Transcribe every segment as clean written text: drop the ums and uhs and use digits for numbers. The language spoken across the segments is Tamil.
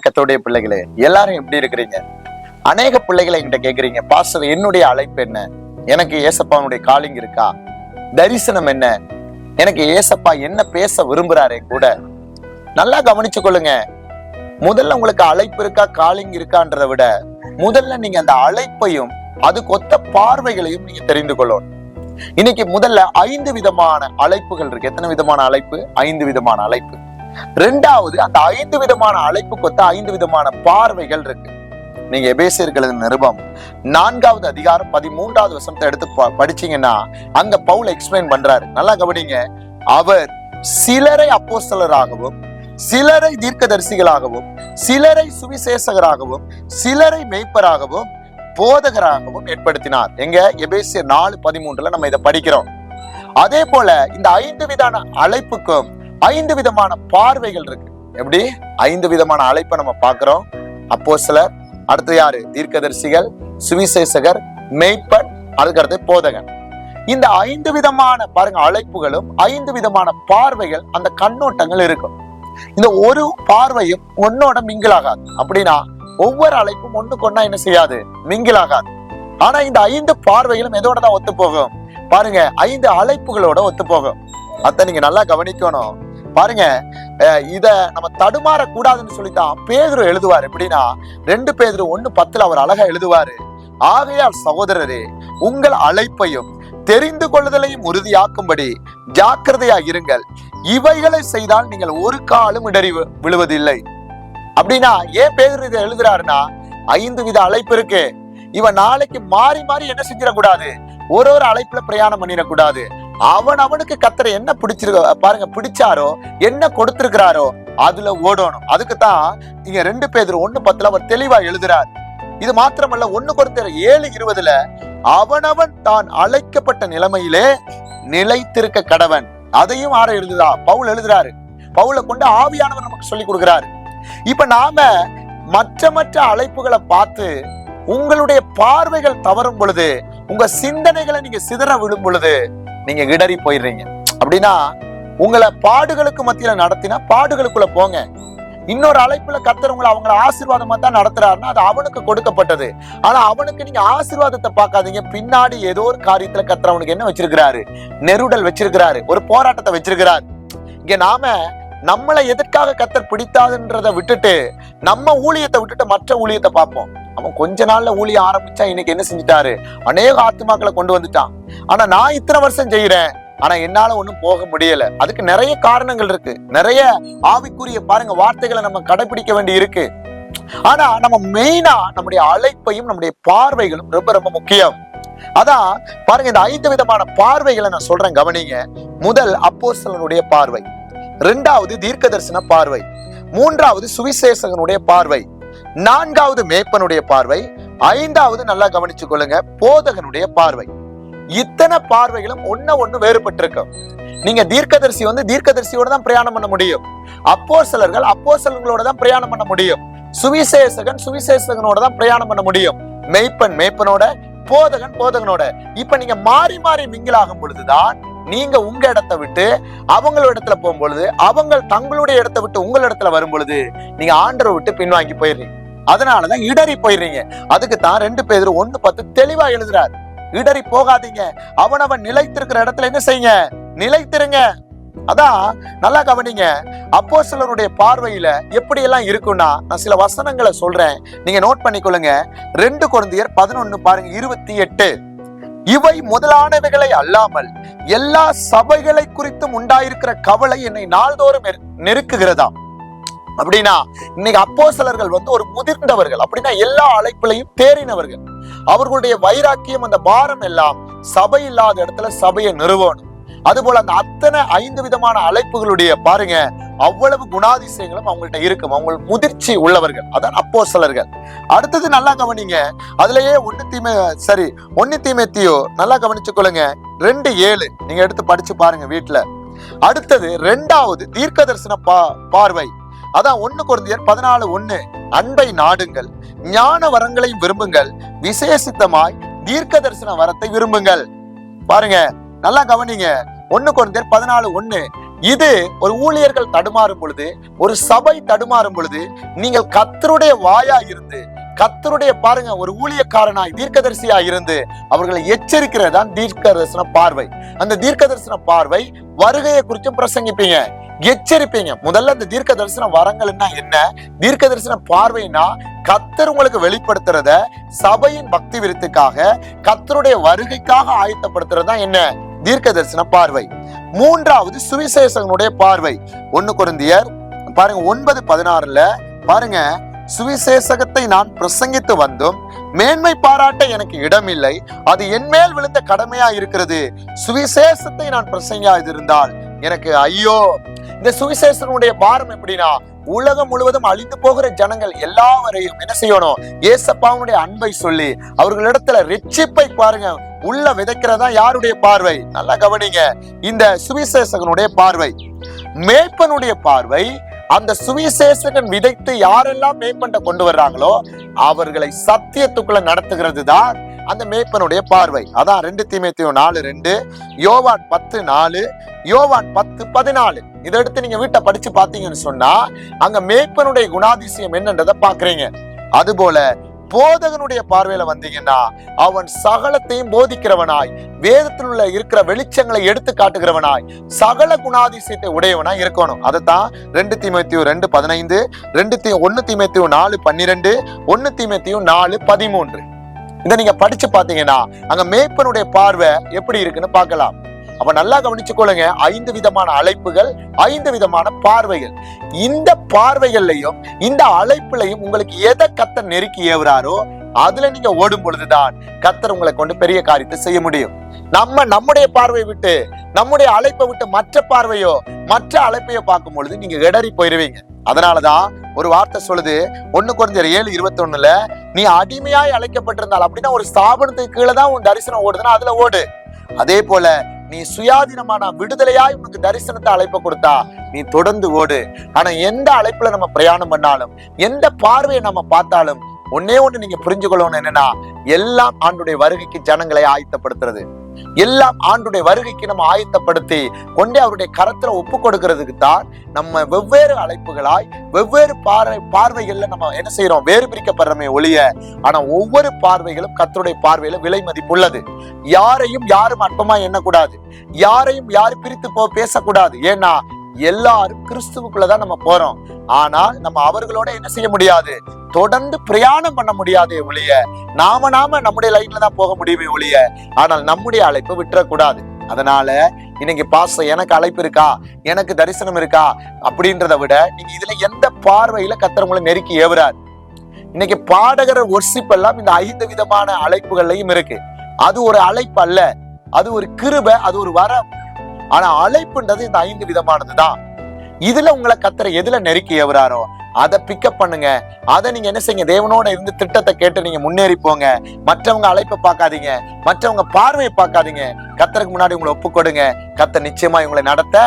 கர்த்தருடைய பிள்ளைகளே, எல்லாரும் எப்படி இருக்கிறீங்க? அநேக பிள்ளைகளை என்கிட்ட கேக்குறீங்க, பாஸ்டர் என்னுடைய அழைப்பு என்ன? எனக்கு ஏசப்பாவுடைய காலிங் இருக்கா? தரிசனம் என்ன? எனக்கு ஏசப்பா என்ன பேச விரும்புறாரு கூட? நல்லா கவனிச்சு கொள்ளுங்க. முதல்ல உங்களுக்கு அழைப்பு இருக்கா, காலிங் இருக்கான்றதை விட முதல்ல நீங்க அந்த அழைப்பையும் அதுக்கு ஒத்த பார்வைகளையும் நீங்க தெரிந்து கொள்ளணும். இன்னைக்கு முதல்ல 5 விதமான அழைப்புகள் இருக்கு. எத்தனை விதமான அழைப்பு? 5 விதமான அழைப்பு. ரெண்டாவது, அந்த 5 விதமான அழைப்புக்கு ஒத்த 5 விதமான பார்வைகள் இருக்கு. நீங்க எபேசியர்களது நிருபம் 4வது அதிகாரம் 13வது வசனத்தை எடுத்து படிச்சீங்கன்னா அங்க பவுல் எக்ஸ்பிளைன் பண்றாரு. நல்லா கவனிங்க. அவர் சிலரை அப்போஸ்தலராகவும், சிலரை தீர்க்கதரிசிகளாகவும், சிலரை சுவிசேஷகராகவும், சிலரை மேய்ப்பராகவும், போதகராகவும் ஏற்படுத்தினார். எங்க? எபேசியர் 4:13 நம்ம இதை படிக்கிறோம். அதே போல இந்த 5 விதமான அழைப்புக்கும் 5 விதமான பார்வைகள் இருக்கு. எப்படி? 5 விதமான அழைப்பை நம்ம பார்க்கிறோம். அப்போஸ்தலர், அடுத்து யாரு? தீர்க்கதரிசிகள், சுவிசேஷகர், மேய்ப்பன், அதுக்கடுத்து போதகன். இந்த 5 விதமான பாருங்க அழைப்புகளும் 5 விதமான பார்வைகள், அந்த கண்ணோட்டங்கள் இருக்கும். இந்த ஒரு பார்வையும் ஒன்னோட மிங்கிள் ஆகாது. அப்படின்னா ஒவ்வொரு அழைப்பும் ஒண்ணுக்கு ஒண்ணா என்ன செய்யாது? மிங்கிள் ஆகாது. ஆனா இந்த 5 பார்வைகளும் எதோட தான் ஒத்து போகும்? பாருங்க, 5 அழைப்புகளோட ஒத்து போகும். அத நீங்க நல்லா கவனிக்கணும். பாருங்க, இத நம்ம தடுமாற கூடாதுன்னு சொல்லித்தான் பேதுரு எழுதுவார். எப்படின்னா 2 பேதுரு 1:10 அவர் அழகா எழுதுவாரு. ஆகையால் சகோதரரே, உங்கள் அழைப்பையும் தெரிந்து கொள்ளுதலையும் உறுதியாக்கும்படி ஜாக்கிரதையா இருங்கள். இவைகளை செய்தால் நீங்கள் ஒரு காலும் இடறி விழுவதில்லை. அப்படின்னா ஏன் பேதுரு இதை எழுதுறாருன்னா, 5 வித அழைப்பு இருக்கு. இவன் நாளைக்கு மாறி மாறி என்ன செஞ்சிடக்கூடாது? ஒரு அழைப்புல பிரயாணம் பண்ணிடக்கூடாது. அவனுக்கு கர்த்தர் என்ன பிடிச்சிருக்க பாருங்க, பிடிச்சாரோ, என்ன கொடுத்திருக்கிறாரோ அதுல ஓடணும். அதுக்குத்தான் இங்க 2 பேதுரு 1:10 அவர் தெளிவா எழுதுறார். இது மாத்திரமல்ல, 1 கொரிந்தியர் 7:20 அவனவன் தான் அழைக்கப்பட்ட நிலைமையிலே நிலைத்திருக்க கடவன். அதையும் ஆற எழுதுதா பவுல் எழுதுறாரு. பவுலை கொண்டு ஆவியானவர் நமக்கு சொல்லி கொடுக்கிறாரு. இப்ப நாம மற்ற அழைப்புகளை பார்த்து உங்களுடைய பார்வைகள் தவறும் பொழுது, உங்க சிந்தனைகளை நீங்க சிதற விடும் பொழுது நீங்க இடறி போயிடுறீங்க. அப்படின்னா உங்களை பாடுகளுக்கு மத்தியில நடத்தினா பாடுகளுக்குள்ள போங்க. இன்னொரு அழைப்புல கர்த்தர் உங்களை அவங்கள ஆசீர்வாதமா தான் நடத்துறாருன்னா அது அவனுக்கு கொடுக்கப்பட்டது. ஆனா அவனுக்கு நீங்க ஆசீர்வாதத்தை பார்க்காதீங்க. பின்னாடி ஏதோ ஒரு காரியத்துல கர்த்தர் அவனுக்கு என்ன வச்சிருக்கிறாரு? நெருடல் வச்சிருக்கிறாரு, ஒரு போராட்டத்தை வச்சிருக்கிறாரு. இங்க நாம நம்மளை எதற்காக கர்த்தர் பிடித்தாதுன்றதை விட்டுட்டு நம்ம ஊழியத்தை விட்டுட்டு மற்ற ஊழியத்தை பார்ப்போம். அவன் கொஞ்ச நாள்ல ஊழியம் ஆரம்பிச்சா இன்னைக்கு என்ன செஞ்சுட்டாரு? அநேக ஆத்துமாக்களை கொண்டு வந்துட்டான். ஆனா நான் இத்தனை வருஷம் செய்யறேன், ஆனா என்னால ஒண்ணும் போக முடியல. அதுக்கு நிறைய காரணங்கள் இருக்கு. நிறைய ஆவிக்குரிய பாருங்க வார்த்தைகளை நம்ம கடைபிடிக்க வேண்டி இருக்கு. ஆனா நம்ம மெயினா நம்முடைய அழைப்பையும் நம்முடைய பார்வைகளும் ரொம்ப ரொம்ப முக்கியம். அதான் பாருங்க, இந்த 5 விதமான பார்வைகளை நான் சொல்றேன், கவனிங்க. முதல் அப்போஸ்தலனுடைய பார்வை, 2வது தீர்க்க தரிசன பார்வை, 3வது சுவிசேஷகனுடைய பார்வை, 4வது மேய்ப்பனுடைய பார்வை, 5வது நல்லா கவனிச்சு கொள்ளுங்க போதகனுடைய பார்வை. இத்தனை பார்வைகளும் ஒண்ணு வேறுபட்டு இருக்கும். நீங்க தீர்க்கதரிசி தீர்க்கதரிசியோட தான் பிரயாணம் பண்ண முடியும். அப்போஸ்தலர்கள் அப்போஸ்தலர்களோட தான் பிரயாணம் பண்ண முடியும். சுவிசேஷகன் சுவிசேஷகனோட தான் பிரயாணம் பண்ண முடியும். மேய்ப்பன் மேய்ப்பனோட, போதகன் போதகனோட. இப்ப நீங்க மாறி மாறி மிங்கிலாகும் பொழுதுதான் நீங்க உங்க இடத்தை விட்டு அவங்களோட இடத்துல போகும்பொழுது, அவங்க தங்களுடைய இடத்தை விட்டு உங்கள் இடத்துல வரும் பொழுது நீங்க ஆண்டரை விட்டு பின்வாங்கி போயிடுறீங்க. அதனாலதான் இடறி போயிடுறீங்க. அதுக்கு தான் 2 பேதுரு 1:10 தெளிவா எழுதுறாரு. இடறி போகாதீங்க. அவனவன் நிலைத்திருக்கிற இடத்துல என்ன செய்யுங்க? நிலைத்திருங்க. அதான் நல்லா கவனிங்க. அப்போஸ்தலருடைய பார்வையில எப்படி எல்லாம் இருக்குன்னா, நான் சில வசனங்களை சொல்றேன், நீங்க நோட் பண்ணிக்கொள்ளுங்க. 2 கொரிந்தியர் 11 பாருங்க 28. இவை முதலானவைகளை அல்லாமல் எல்லா சபைகளை குறித்தும் உண்டாயிருக்கிற கவலை என்னை நாள்தோறும் நெருக்குகிறதா. அப்படின்னா இன்னைக்கு அப்போஸ்தலர்கள் ஒரு முதிர்ந்தவர்கள். அப்படின்னா எல்லா அழைப்புலையும் தேறினவர்கள். அவர்களுடைய வைராக்கியம், அந்த பாரம் எல்லாம் சபை இல்லாத இடத்துல சபையை நிறுவணும். அதுபோல அந்த அத்தனை 5 விதமான அழைப்புகளுடைய பாருங்க அவ்வளவு குணாதிசயங்களும் அவங்கள்ட்ட இருக்கும். அவங்க முதிர்ச்சி உள்ளவர்கள், அதான் அப்போஸ்தலர்கள். அடுத்தது நல்லா கவனிங்க. அதுலயே 1 தீமோத்தேயு நல்லா கவனிச்சு கொள்ளுங்க 2:7 நீங்க எடுத்து படிச்சு பாருங்க வீட்டுல. அடுத்தது 2வது தீர்க்க தரிசன பார்வை, அதான் 1 கொரிந்தியர் 14:1 அன்பை நாடுங்கள், ஞான வரங்களை விரும்புங்கள், விசேஷித்தமாய் தீர்க்க தரிசன வரத்தை விரும்புங்கள். பாருங்க நல்லா கவனிங்க. 1 கொரிந்தியர் 14:1 இது ஒரு ஊழியர்கள் தடுமாறும் பொழுது, ஒரு சபை தடுமாறும் பொழுது, நீங்கள் கர்த்தருடைய வாயா இருந்து, கர்த்தருடைய பாருங்க ஒரு ஊழியக்காரனாய் தீர்க்கதரிசியாய் இருந்து அவர்களை எச்சரிக்கிறதான் தீர்க்க தரிசன பார்வை. அந்த தீர்க்க தரிசன பார்வை வருகையை குறித்தும் பிரசங்கிப்பீங்க, எச்சரிப்பீங்க. முதல்ல அந்த தீர்க்க தரிசன வரங்கள்னா என்ன, தீர்க்க தரிசன பார்வைனா கர்த்தர் உங்களுக்கு வெளிப்படுத்துறத சபையின் பக்தி விருத்துக்காக, கர்த்தருடைய வருகைக்காக ஆயத்தப்படுத்துறதா என்ன தீர்க்க தரிசன பார்வை. மூன்றாவது சுவிசேஷகனுடைய பார்வை. 1 கொரிந்தியர் பாருங்க 9:16 பாருங்க, சுவிசேஷகத்தை நான் பிரசங்கித்து வந்தும் மேன்மை பாராட்ட எனக்கு இடமில்லை, அது என்மேல் விழுந்த கடமையா இருக்கிறது. சுவிசேஷத்தை நான் பிரசங்கியாதிருந்தால் எனக்கு ஐயோ. இந்த சுவிசேஷனுடைய பாரம் எப்படின்னா, உலகம் முழுவதும் அழிந்து போகிற ஜனங்கள் எல்லாவரையும் என்ன செய்யணும், ஏசப்பாவுடைய அன்பை சொல்லி அவர்களிடத்துல ரட்சிப்பை பாருங்க உள்ள விதைக்கிறதா யாருடைய பார்வை? நல்லா கவனிங்க, இந்த சுவிசேஷகனுடைய பார்வை. மேய்ப்பனுடைய பார்வை, அந்த சுவிசேஷகன் விதைத்து யாரெல்லாம் மேய்ப்பன்ட்ட கொண்டு வர்றாங்களோ அவர்களை சத்தியத்துக்குள்ள நடத்துகிறது தான் அந்த மேய்ப்பனுடைய பார்வை. அதான் 2 தீமோத்தேயு 4:2, யோவான் 10:4, யோவான் 10:14. இதை எடுத்து நீங்க வீட்டை படிச்சு பாத்தீங்கன்னு சொன்னா அங்க மேய்ப்பனுடைய குணாதிசயம் என்னன்றதை பாக்குறீங்க. அதுபோல போதகனுடைய பார்வையில வந்தீங்கன்னா அவன் சகலத்தையும் போதிக்கிறவனாய், வேதத்தில் இருக்கிற வெளிச்சங்களை எடுத்து காட்டுகிறவனாய், சகல குணாதிசயத்தை உடையவனாய் இருக்கணும். அதைத்தான் 2 தீமோத்தேயு 2:15, 1 தீமோத்தேயு 4:12, 1 தீமோத்தேயு 4:13. இதை நீங்க படிச்சு பாத்தீங்கன்னா அங்க மேய்ப்பனுடைய பார்வை எப்படி இருக்குன்னு பார்க்கலாம். அப்ப நல்லா கவனிச்சுக்கொள்ளுங்க, 5 விதமான அழைப்புகள், 5 விதமான பார்வைகள். இந்த பார்வைகள்லையும் இந்த அழைப்புலையும் உங்களுக்கு எதை கர்த்தர் நெருக்கி ஏவுறாரோ அதுல நீங்க ஓடும் பொழுதுதான் கர்த்தர் உங்களை கொண்டு பெரிய காரியத்தை செய்ய முடியும். நம்முடைய பார்வை விட்டு, நம்முடைய அழைப்பை விட்டு மற்ற பார்வையோ மற்ற அழைப்பையோ பார்க்கும் பொழுது நீங்க இடறி போயிருவீங்க. அதனாலதான் ஒரு வார்த்தை சொல்லுது 1 கொரிந்தியர் 7:21, நீ அடிமையாய் அழைக்கப்பட்டிருந்தால், அப்படின்னா ஒரு ஸ்தாபனத்துக்கு கீழே தான் உன் தரிசனம் ஓடுதுன்னா அதுல ஓடு. அதே போல நீ சுயாதீனமான விடுதலையாய் உனக்கு தரிசனத்தை அழைப்ப கொடுத்தா நீ தொடர்ந்து ஓடு. ஆனா எந்த அழைப்புல நம்ம பிரயாணம் பண்ணாலும், எந்த பார்வையை நம்ம பார்த்தாலும் ஒன்னே ஒண்ணு நீங்க புரிஞ்சுக்கொள்ளணும், என்னன்னா எல்லாம் ஆண்டுடைய வருகைக்கு ஜனங்களை ஆயத்தப்படுத்துறது. எல்லாம் ஆண்டுடைய வருகைக்கு நம்ம ஆயத்தப்படுத்தி கொண்டே அவருடைய கரத்துல ஒப்பு கொடுக்கிறதுக்கு தான் நம்ம வெவ்வேறு அழைப்புகளாய் வெவ்வேறு பார்வைகள்ல நம்ம என்ன செய்யறோம், வேறு பிரிக்கப்படுறமே ஒழிய, ஆனா ஒவ்வொரு பார்வைகளும் கர்த்தருடைய பார்வையில விலை மதிப்புள்ளது. யாரையும் யாரும் அற்பமா எண்ணக்கூடாது, யாரையும் யாரும் பிரித்து பேசக்கூடாது. ஏன்னா எல்லாரும் கிறிஸ்துவுக்குள்ளதான் நம்ம போறோம். ஆனால் நம்ம அவர்களோட என்ன செய்ய முடியாது, தொடர்ந்து பிரயாணம் பண்ண முடியாதே ஒழிய, நாம நம்முடைய லைன்ல தான் போக முடியுமே ஒழிய, ஆனால் நம்முடைய அழைப்பை விட்டுறக்கூடாது. அதனால இன்னைக்கு பாஸ்டர் எனக்கு அழைப்பு இருக்கா, எனக்கு தரிசனம் இருக்கா அப்படின்றத விட நீங்க இதுல எந்த பார்வையில கர்த்தர் உங்களை நெருக்கி ஏவுறார். இன்னைக்கு பாடகர் ஒர்ஷிப் எல்லாம் இந்த 5 விதமான அழைப்புகள்லையும் இருக்கு. அது ஒரு அழைப்பு அல்ல, அது ஒரு கிருபை, அது ஒரு வரம். ஆனா அழைப்புன்றது இந்த 5 விதமானதுதான். இதுல உங்களை கர்த்தர் எதுல நெருக்கி ஏவுறாரோ அதை பிக்கப் பண்ணுங்க. அதை நீங்க என்ன செய்யுங்க, தேவனோட இருந்து திட்டத்தை கேட்டு நீங்க முன்னேறி போங்க. மற்றவங்க அழைப்பை பார்க்காதீங்க, மற்றவங்க பார்வையை பார்க்காதீங்க. கர்த்தருக்கு முன்னாடி உங்களை ஒப்பு கொடுங்க. கர்த்தர் நிச்சயமா உங்களை நடத்த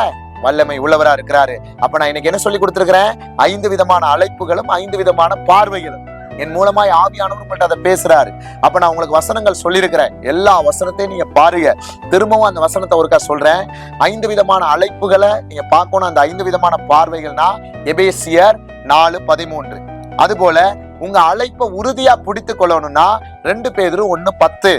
வல்லமை உள்ளவரா இருக்கிறாரு. அப்ப நான் இன்னைக்கு என்ன சொல்லி கொடுத்திருக்கிறேன், 5 விதமான அழைப்புகளும் 5 விதமான பார்வைகளும். என் மூலமாய் ஆவியானவர் உங்கள்ட்ட அதை பேசுறாரு. அப்ப நான் உங்களுக்கு வசனங்கள் சொல்லியிருக்கிறேன், எல்லா வசனத்தையும் நீங்க பாருங்க. திரும்பவும் அந்த வசனத்தை ஒருக்கா சொல்றேன். 5 விதமான அழைப்புகளை நீங்க பார்க்கணும். அந்த 5 விதமான பார்வைகள்னா எபேசியர் 4:13. அதுபோல உங்க அழைப்பை உறுதியா பிடித்து கொள்ளணும்னா 2 பேதுரு 1:10.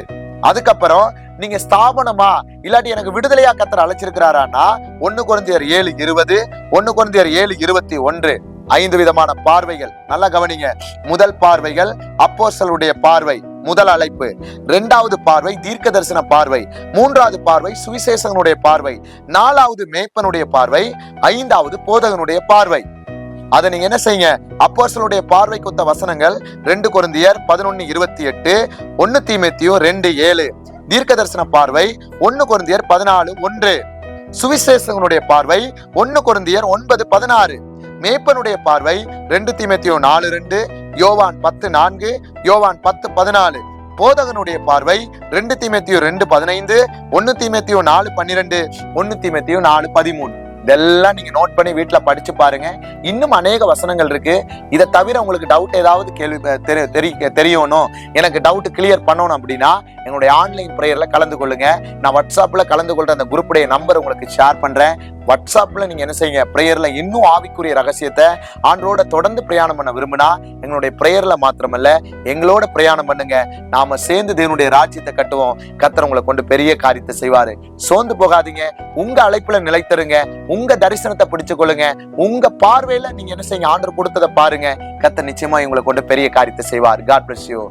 அதுக்கப்புறம் நீங்க ஸ்தாபனமா இல்லாட்டி எனக்கு விடுதலையா கர்த்தர் அழைச்சிருக்கிறாரான்னா 1 கொரிந்தியர் 7:20, 1 கொரிந்தியர் 7:21. 5 விதமான பார்வைகள். நல்லா கவனிங்க. முதல் பார்வைகள் அப்போஸ்தலருடைய பார்வை, முதல் அழைப்பு. 2வது பார்வை தீர்க்க தரிசன பார்வை. 3வது பார்வை சுவிசேஷகனுடைய பார்வை. 4வது மேய்ப்பனுடைய பார்வை. 5வது போதகனுடைய பார்வை. அதை நீங்க என்ன செய்யுங்க, அப்போஸ்தலருடைய பார்வைக்கு ஒத்த வசனங்கள் 2 கொரிந்தியர் 11:28, 1 தீமோத்தேயு 2:7. தீர்க்க தரிசன பார்வை 1 கொரிந்தியர் 14:1. சுவிசேஷகனுடைய பார்வை 1 கொரிந்தியர் 9:16. மேய்ப்பனுடைய பார்வை 2 தீமோத்தேயு 4:2, யோவான் 10:4, யோவான் 10:14. போதகனுடைய பார்வை 2 தீமோத்தேயு 2:15, 1 தீமோத்தேயு 4:12, 1 தீமோத்தேயு 4:13. இதெல்லாம் நீங்க நோட் பண்ணி வீட்டுல படிச்சு பாருங்க. இன்னும் அநேக வசனங்கள் இருக்கு. இதை தவிர உங்களுக்கு டவுட் ஏதாவது தெரியணும், எனக்கு டவுட் கிளியர் பண்ணணும் அப்படின்னா என்னுடைய ஆன்லைன் பிரேயர்ல கலந்து கொள்ளுங்க. நான் வாட்ஸ்அப்ல கலந்து கொள்ற அந்த குரூப்புடைய நம்பர் உங்களுக்கு ஷேர் பண்றேன். வாட்ஸ்அப்ல நீங்க என்ன செய்யுங்க, பிரேயர்ல இன்னும் ஆவிக்குரிய ரகசியத்தை ஆண்டோட தொடர்ந்து பிரயாணம் பண்ண விரும்பினா எங்களுடைய பிரேயர்ல மாத்திரமல்ல, எங்களோட பிரயாணம் பண்ணுங்க. நாம சேர்ந்து தேவனுடைய ராஜ்யத்தை கட்டுவோம். கர்த்தர் உங்களை கொண்டு பெரிய காரியத்தை செய்வாரு. சோர்ந்து போகாதீங்க. உங்க அழைப்புல நிலைத்திருங்க. உங்க தரிசனத்தை பிடிச்சு கொள்ளுங்க. உங்க பார்வையில நீங்க என்ன செய்யுங்க, ஆண்டவர் கொடுத்ததை பாருங்க. கர்த்தர் நிச்சயமா உங்களை கொண்டு பெரிய காரியத்தை செய்வார். God bless you.